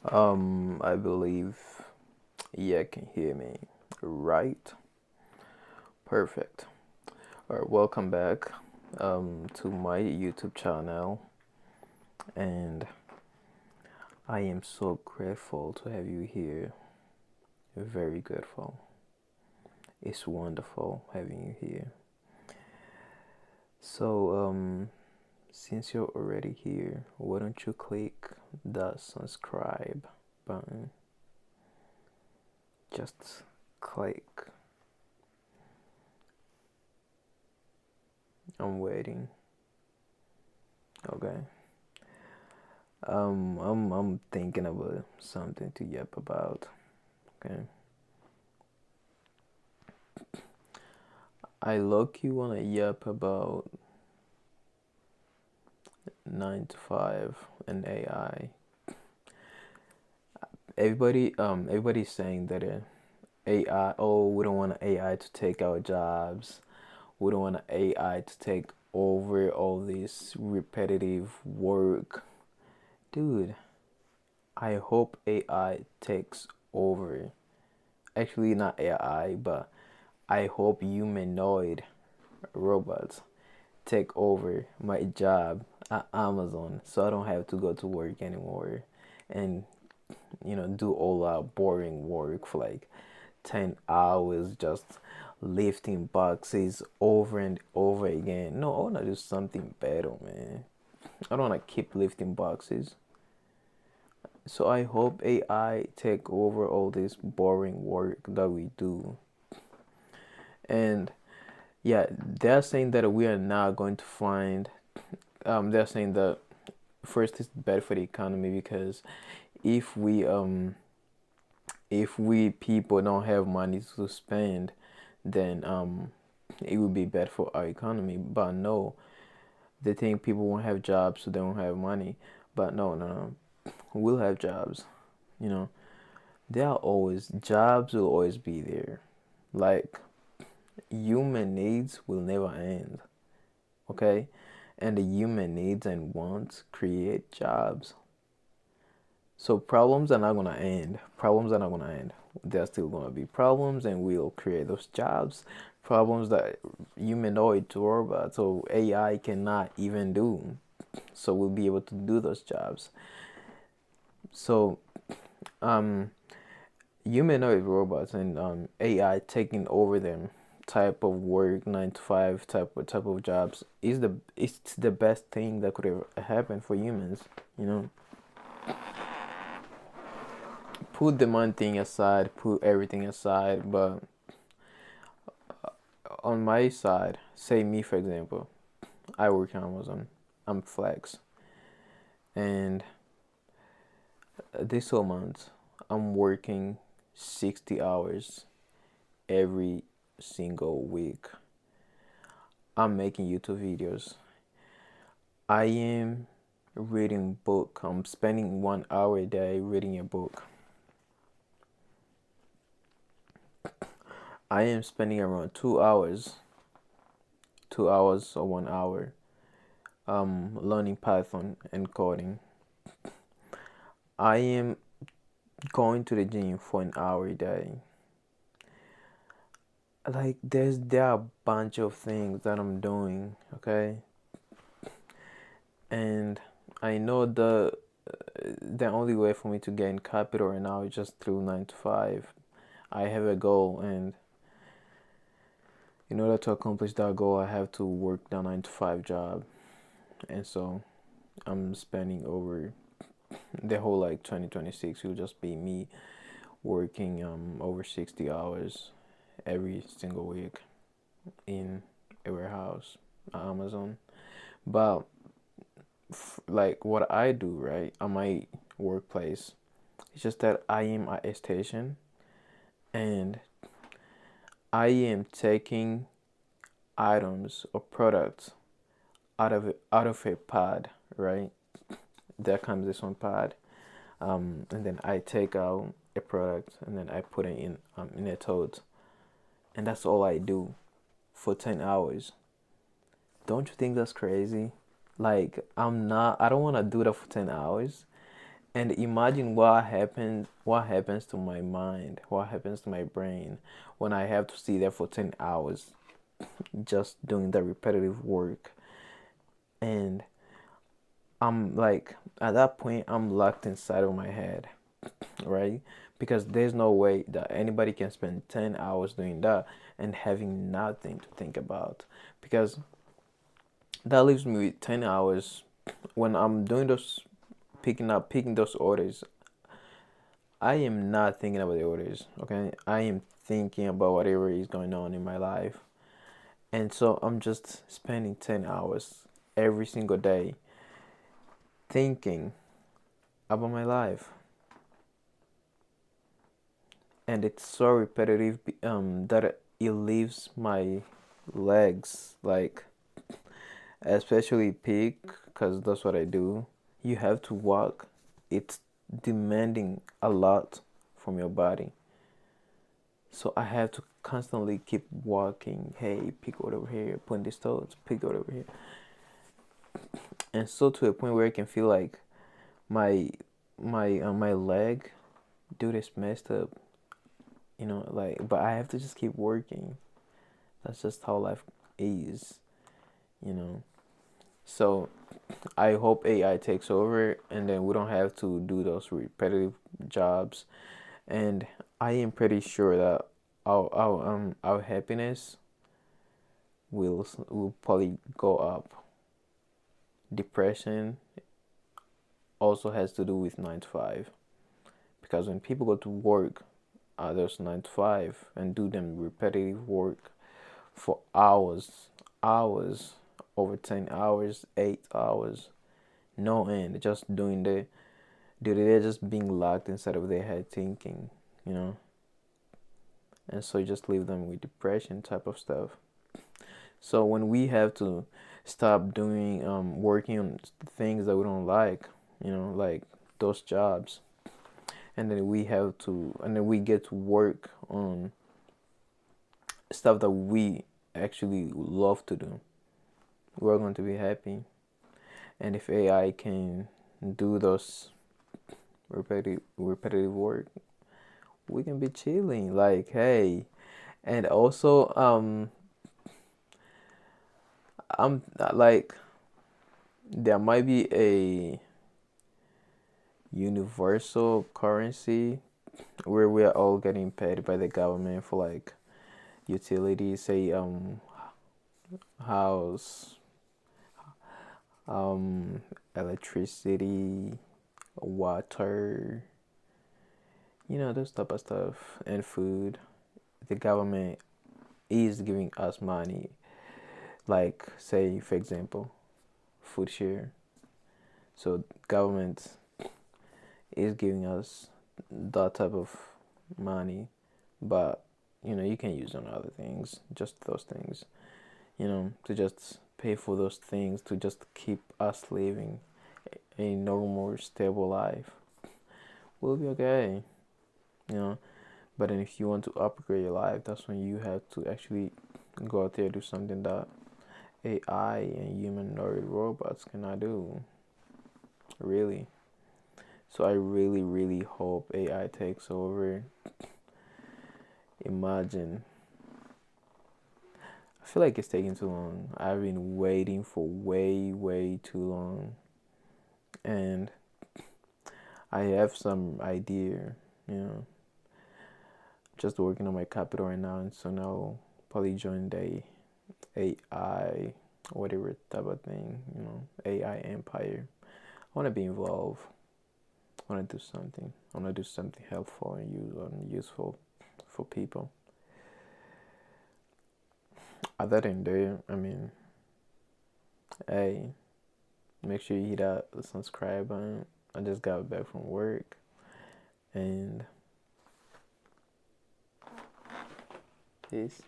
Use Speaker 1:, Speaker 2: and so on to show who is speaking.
Speaker 1: I believe you can hear me, right? Perfect. All right, welcome back to my YouTube channel, and I am so grateful to have you here. Very grateful. It's wonderful having you here. So, since you're already here, why don't you click the subscribe button? Just click. I'm waiting. Okay. I'm thinking about something to yap about. Okay. I look you wanna yap about 9 to 5 and AI. Everybody's saying that AI. Oh, we don't want AI to take our jobs. We don't want AI to take over all this repetitive work, dude. I hope AI takes over. Actually, not AI, but I hope humanoid robots take over my job at Amazon so I don't have to go to work anymore and do all that boring work for like 10 hours just lifting boxes over and over again. No, I want to do something better, man. I don't want to keep lifting boxes. So I hope AI take over all this boring work that we do. And yeah, they're saying that we are not going to find they're saying that first it's bad for the economy because if we um if we people don't have money to spend, then it would be bad for our economy. But no, they think people won't have jobs so they don't have money. But no, we'll have jobs. You know, there are always jobs will always be there. Like human needs will never end. Okay, and the human needs and wants create jobs. So problems are not gonna end. Problems are not gonna end. There's still gonna be problems, and we'll create those jobs. Problems that humanoid robots or AI cannot even do. So we'll be able to do those jobs. So um, humanoid robots and AI taking over them type of work, 9 to 5 type of jobs is the best thing that could have happened for humans. You know, put the money thing aside, put everything aside, but on my side, say me for example, I work on Amazon. I'm flex, and this whole month I'm working 60 hours every single week. I'm making YouTube videos. I am reading book. I'm spending 1 hour a day reading a book. I am spending around 2 hours, 2 hours or 1 hour, learning Python and coding. I am going to the gym for an hour a day. Like there are a bunch of things that I'm doing, okay? And I know the only way for me to gain capital right now is just through 9 to 5. I have a goal, and in order to accomplish that goal, I have to work the 9 to 5 job. And so I'm spending over the whole like 2026 will just be me working over 60 hours every single week in a warehouse at Amazon. But like what I do right at my workplace, it's just that I am at a station and I am taking items or products out of a pod, right? There comes this one pod, and then I take out a product and then I put it in a tote, and that's all I do for 10 hours. Don't you think that's crazy? Like I don't want to do that for 10 hours, And imagine what happens to my mind, what happens to my brain when I have to sit there for 10 hours just doing the repetitive work. And I'm like, at that point, I'm locked inside of my head, right? Because there's no way that anybody can spend 10 hours doing that and having nothing to think about. Because that leaves me with 10 hours when I'm doing those, picking those orders. I am not thinking about the orders, okay? I am thinking about whatever is going on in my life. And so I'm just spending 10 hours every single day thinking about my life. And it's so repetitive that it leaves my legs, like, especially peak, because that's what I do. You have to walk, it's demanding a lot from your body. So I have to constantly keep walking. Hey, pick it over here, point this toes, pick it over here. And so to a point where I can feel like my my leg, dude, is messed up. Like, but I have to just keep working. That's just how life is, you know. So I hope AI takes over and then we don't have to do those repetitive jobs. And I am pretty sure that our happiness will probably go up. Depression also has to do with 9 to 5, because when people go to work those 9 to 5 and do them repetitive work for hours, over 10 hours, 8 hours, no end, just doing they're just being locked inside of their head thinking, you know, and so you just leave them with depression type of stuff. So when we have to stop doing working on things that we don't like, like those jobs, and then we get to work on stuff that we actually love to do, we're going to be happy. And if AI can do those repetitive work, we can be chilling. Like, hey, and also I'm like, there might be a universal currency where we are all getting paid by the government for like utilities, say house, um electricity, water, those type of stuff, and food. The government is giving us money, like, say for example, food share. So government is giving us that type of money, but you can use on other things, just those things, to just pay for those things to just keep us living a normal, stable life. We'll be okay, you know. But then if you want to upgrade your life, that's when you have to actually go out there and do something that AI and humanoid robots cannot do. Really. So I really, really hope AI takes over. Imagine. I feel like it's taking too long. I've been waiting for way, way too long. And I have some idea, you know, just working on my capital right now. And so now probably join the AI, whatever type of thing, AI empire. I want to be involved. I want to do something. I want to do something helpful and useful for people. Other than that, I mean, hey, make sure you hit that subscribe button. I just got back from work, and peace.